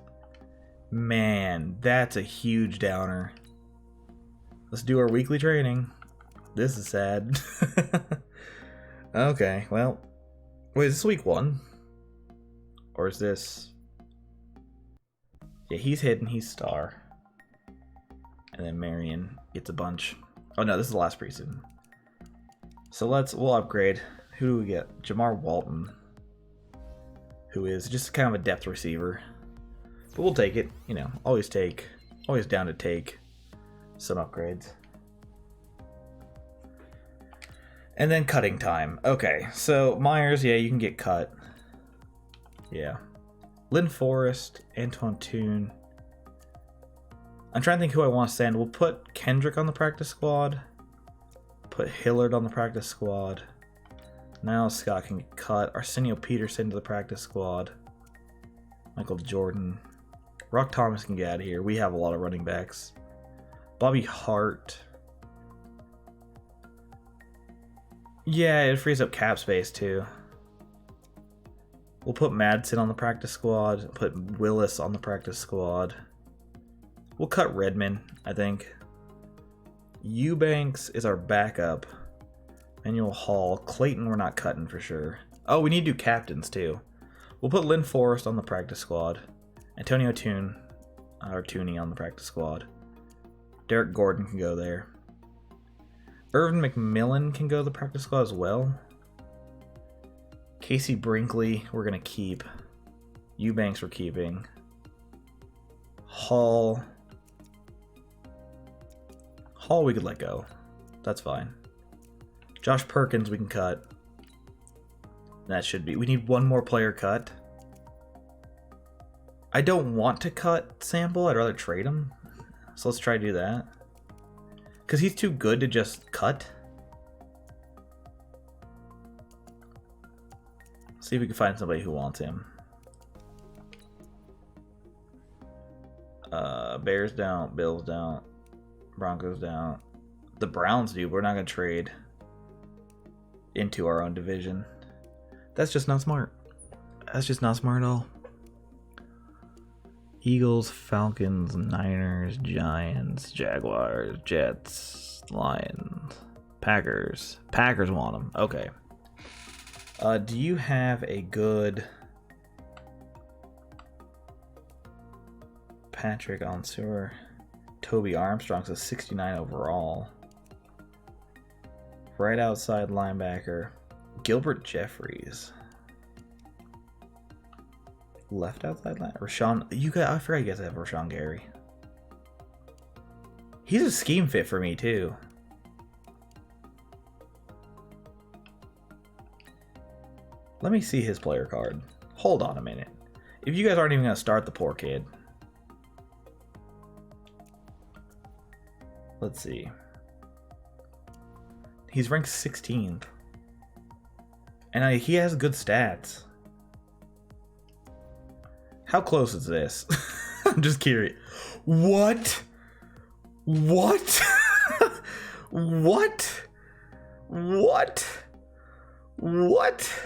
Man, that's a huge downer. Let's do our weekly training. This is sad. Okay, well. Wait, is this week 1? Or is this... Yeah, he's hidden. He's star. And then Marion gets a bunch. Oh no, this is the last preseason. So we'll upgrade. Who do we get? Jamar Walton, who is just kind of a depth receiver. But we'll take it, you know, always down to take some upgrades. And then cutting time. Okay, so Myers, yeah, you can get cut. Yeah. Lynn Forrest, Antoine Toon. I'm trying to think who I want to send. We'll put Kendrick on the practice squad. Put Hillard on the practice squad. Now Scott can get cut. Arsenio Peterson to the practice squad. Michael Jordan. Rock Thomas can get out of here. We have a lot of running backs. Bobby Hart. Yeah, it frees up cap space too. We'll put Madsen on the practice squad. Put Willis on the practice squad. We'll cut Redmond, I think. Eubanks is our backup. Manuel Hall. Clayton we're not cutting for sure. Oh, we need to do captains too. We'll put Lynn Forrest on the practice squad. Antonio Toon, or Tooney on the practice squad. Derek Gordon can go there. Irvin McMillan can go to the practice squad as well. Casey Brinkley, we're going to keep. Eubanks we're keeping. Hall we could let go. That's fine. Josh Perkins we can cut. That should be. We need one more player cut. I don't want to cut Sample. I'd rather trade him. So let's try to do that. Because he's too good to just cut. See if we can find somebody who wants him. Bears down, Bills down, Broncos down. The Browns do. We're not going to trade into our own division. That's just not smart. That's just not smart at all. Eagles, Falcons, Niners, Giants, Jaguars, Jets, Lions, Packers. Packers want them. Okay. Do you have a good Patrick Onseur? Toby Armstrong's a 69 overall. Right outside linebacker. Gilbert Jeffries. Left outside line. Rashawn. I forgot you guys have Rashawn Gary. He's a scheme fit for me too. Let me see his player card. Hold on a minute. If you guys aren't even going to start the poor kid. Let's see. He's ranked 16th. And he has good stats. How close is this? I'm just curious. What? What? What? What? What?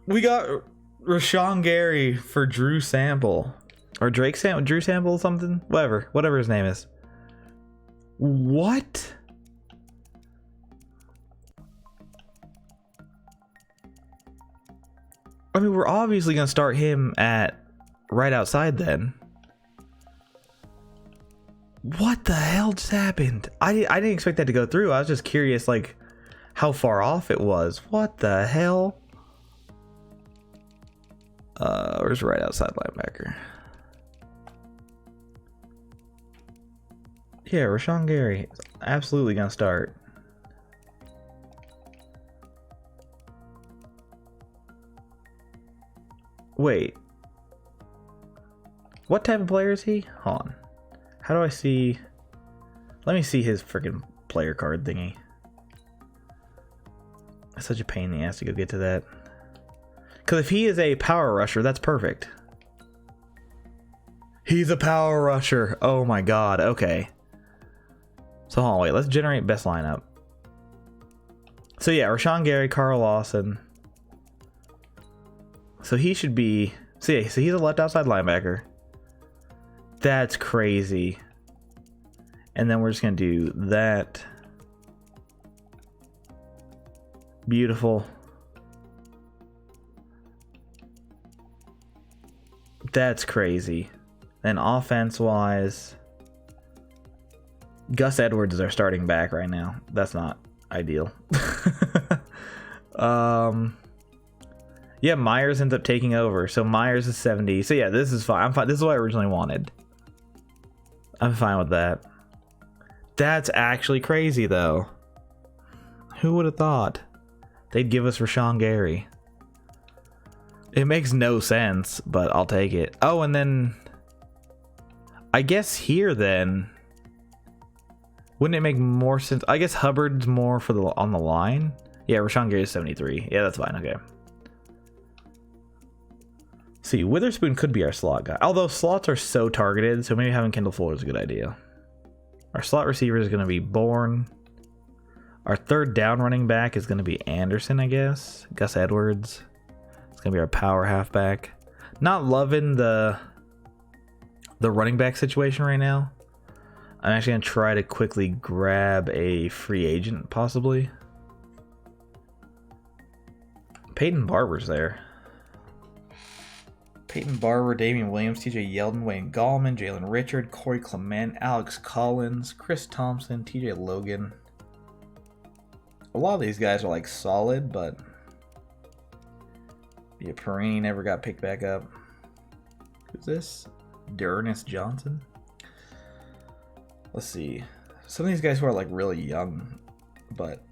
We got Rashawn Gary for Drew Sample. Or Drake Sample? Drew Sample something? Whatever his name is. What? I mean, we're obviously going to start him at right outside then. What the hell just happened? I didn't expect that to go through. I was just curious, like, how far off it was. What the hell? Where's right outside linebacker? Yeah, Rashawn Gary is absolutely going to start. Wait. What type of player is he? Hold on. How do I see? Let me see his freaking player card thingy. It's such a pain in the ass to go get to that. Because if he is a power rusher, that's perfect. He's a power rusher. Oh my god. Okay. So hold on, wait. Let's generate best lineup. So yeah, Rashawn Gary, Carl Lawson. So he should be... So he's a left outside linebacker. That's crazy. And then we're just going to do that. Beautiful. That's crazy. Then offense-wise... Gus Edwards is our starting back right now. That's not ideal. Yeah, Myers ends up taking over. So Myers is 70. So yeah, this is fine. I'm fine. This is what I originally wanted. I'm fine with that. That's actually crazy though. Who would have thought they'd give us Rashawn Gary? It makes no sense, but I'll take it. Oh, and then I guess here then, wouldn't it make more sense? I guess Hubbard's more for the on the line. Yeah, Rashawn Gary is 73. Yeah, that's fine. Okay. See, Witherspoon could be our slot guy. Although slots are so targeted, so maybe having Kendall Fuller is a good idea. Our slot receiver is going to be Bourne. Our third down running back is going to be Anderson, I guess. Gus Edwards. It's going to be our power halfback. Not loving the running back situation right now. I'm actually going to try to quickly grab a free agent, possibly. Peyton Barber's there. Peyton Barber, Damian Williams, TJ Yeldon, Wayne Gallman, Jalen Richard, Corey Clement, Alex Collins, Chris Thompson, TJ Logan. A lot of these guys are like solid, but yeah, Perini never got picked back up. Who's this? D'Ernest Johnson? Let's see. Some of these guys who are like really young, but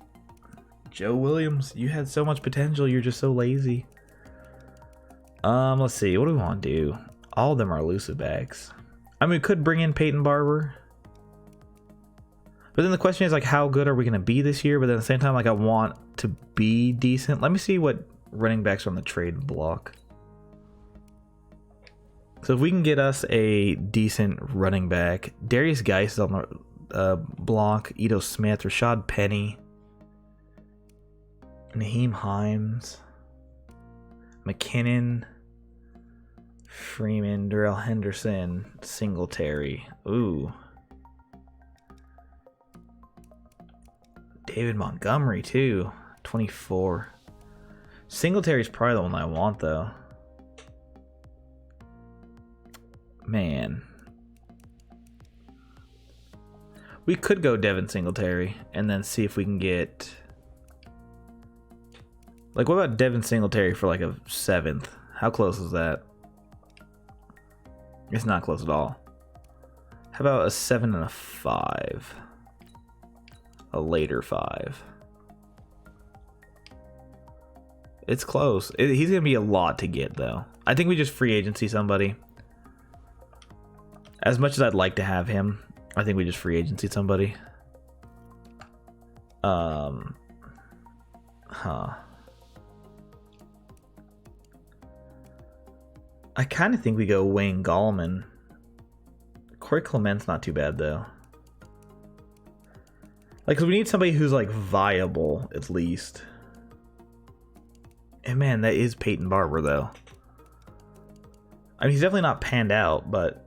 Joe Williams, you had so much potential, you're just so lazy. Let's see. What do we want to do? All of them are elusive backs. I mean, we could bring in Peyton Barber. But then the question is, like, how good are we going to be this year? But then at the same time, like, I want to be decent. Let me see what running backs are on the trade block. So if we can get us a decent running back, Darius Geis is on the block. Ito Smith, Rashad Penny, Naheem Himes, McKinnon, Freeman, Darrell Henderson, Singletary. Ooh. David Montgomery, too. 24. Singletary's probably the one I want, though. Man. We could go Devin Singletary and then see if we can get... Like, what about Devin Singletary for like a 7th? How close is that? It's not close at all. How about a 7 and a 5? A later 5. It's close. He's going to be a lot to get, though. I think we just free agency somebody. As much as I'd like to have him, I think we just free agency somebody. I kind of think we go Wayne Gallman. Corey Clement's not too bad, though. Like, 'cause we need somebody who's, like, viable, at least. And, man, that is Peyton Barber, though. I mean, he's definitely not panned out, but...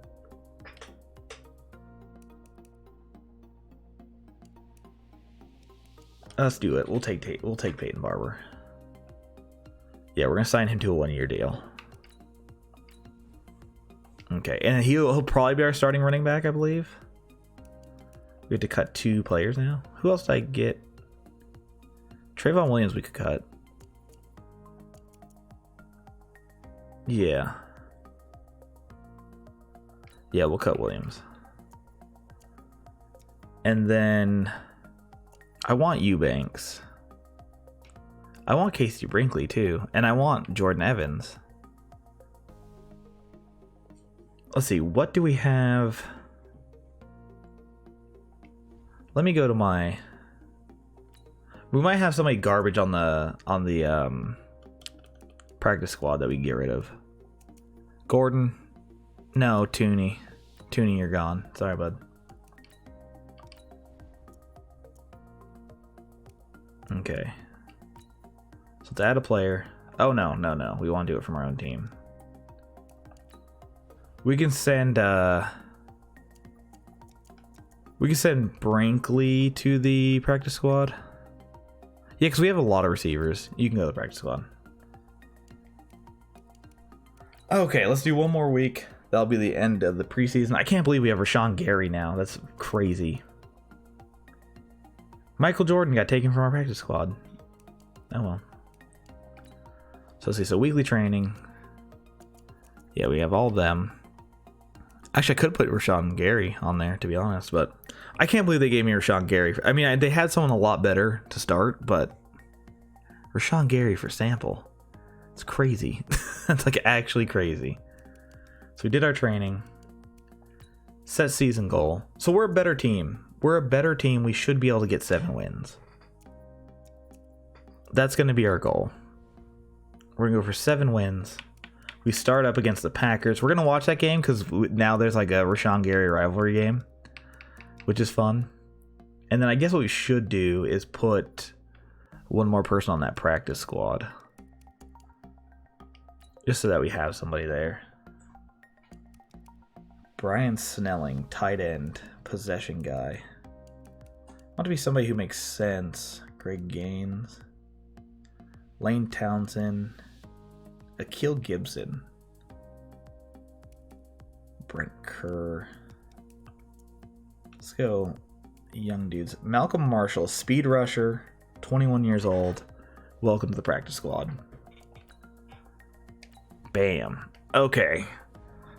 Let's do it. We'll take Peyton Barber. Yeah, we're going to sign him to a 1-year deal. Okay, and he'll probably be our starting running back, I believe. We have to cut 2 players now. Who else did I get? Trayvon Williams we could cut. Yeah. Yeah, we'll cut Williams. And then I want Eubanks. I want Casey Brinkley too. And I want Jordan Evans. Let's see, what do we have? Let me go to my... We might have somebody garbage on the practice squad that we can get rid of. Gordon? No, Tooney. Tooney, you're gone. Sorry, bud. Okay. So let's add a player. Oh, no. We want to do it from our own team. We can send Brinkley to the practice squad. Yeah, because we have a lot of receivers. You can go to the practice squad. Okay, let's do one more week. That'll be the end of the preseason. I can't believe we have Rashawn Gary now. That's crazy. Michael Jordan got taken from our practice squad. Oh well. So let's see. So weekly training. Yeah, we have all of them. Actually, I could put Rashawn Gary on there, to be honest, but I can't believe they gave me Rashawn Gary. I mean, they had someone a lot better to start, but Rashawn Gary for sample. It's crazy. That's like actually crazy. So we did our training. Set season goal. So we're a better team. We're a better team. We should be able to get 7 wins. That's going to be our goal. We're going to go for 7 wins. We start up against the Packers. We're going to watch that game because now there's like a Rashawn Gary rivalry game, which is fun. And then I guess what we should do is put one more person on that practice squad. Just so that we have somebody there. Brian Snelling, tight end, possession guy. I want to be somebody who makes sense. Greg Gaines. Lane Townsend. Akil Gibson. Brent Kerr. Let's go young dudes. Malcolm Marshall, speed rusher, 21 years old. Welcome to the practice squad. Bam. Okay.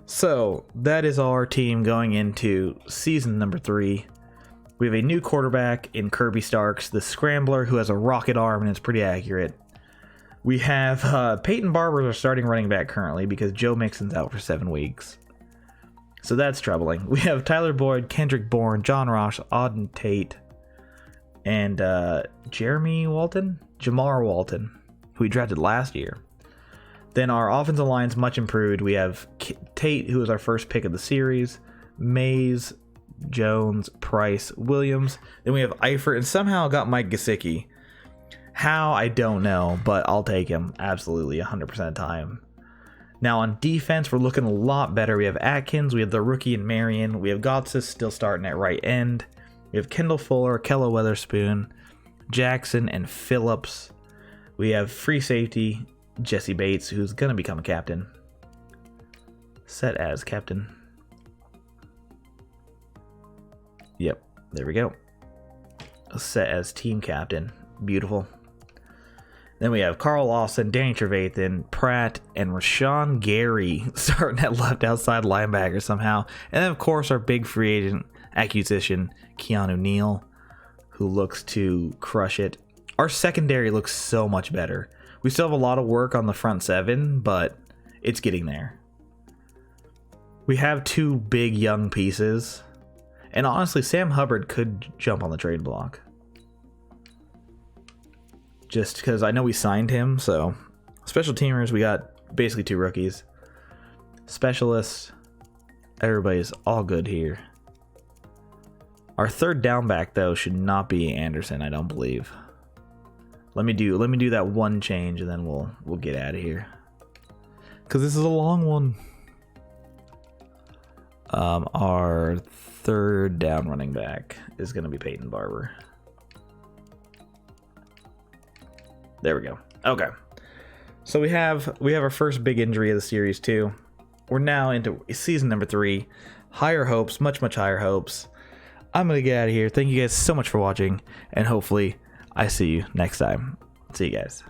So that is our team going into season number 3. We have a new quarterback in Kirby Starks, the scrambler who has a rocket arm and is pretty accurate. We have Peyton Barber, our starting running back currently, because Joe Mixon's out for 7 weeks. So that's troubling. We have Tyler Boyd, Kendrick Bourne, John Ross, Auden Tate, and Jamar Walton, who we drafted last year. Then our offensive line's much improved. We have Tate, who was our first pick of the series, Mays, Jones, Price, Williams. Then we have Eifert, and somehow got Mike Gesicki. How, I don't know, but I'll take him absolutely 100% of the time. Now on defense, we're looking a lot better. We have Atkins, we have the rookie in Marion, we have Gotsis still starting at right end. We have Kendall Fuller, Kello Weatherspoon, Jackson, and Phillips. We have free safety, Jesse Bates, who's going to become a captain. Set as captain. Yep, there we go. Set as team captain. Beautiful. Then we have Carl Lawson, Danny Trevathan, Pratt, and Rashawn Gary starting at left outside linebacker somehow. And then, of course, our big free agent acquisition, Keanu Neal, who looks to crush it. Our secondary looks so much better. We still have a lot of work on the front 7, but it's getting there. We have 2 big young pieces. And honestly, Sam Hubbard could jump on the trade block. Just because I know we signed him, so special teamers, we got basically 2 rookies. Specialists, everybody's all good here. Our third down back though should not be Anderson, I don't believe. Let me do that one change and then we'll get out of here. Cause this is a long one. Our third down running back is gonna be Peyton Barber. There we go. Okay. So we have our first big injury of the series too. We're now into season number 3. Higher hopes, much higher hopes. I'm going to get out of here. Thank you guys so much for watching, and hopefully I see you next time. See you guys.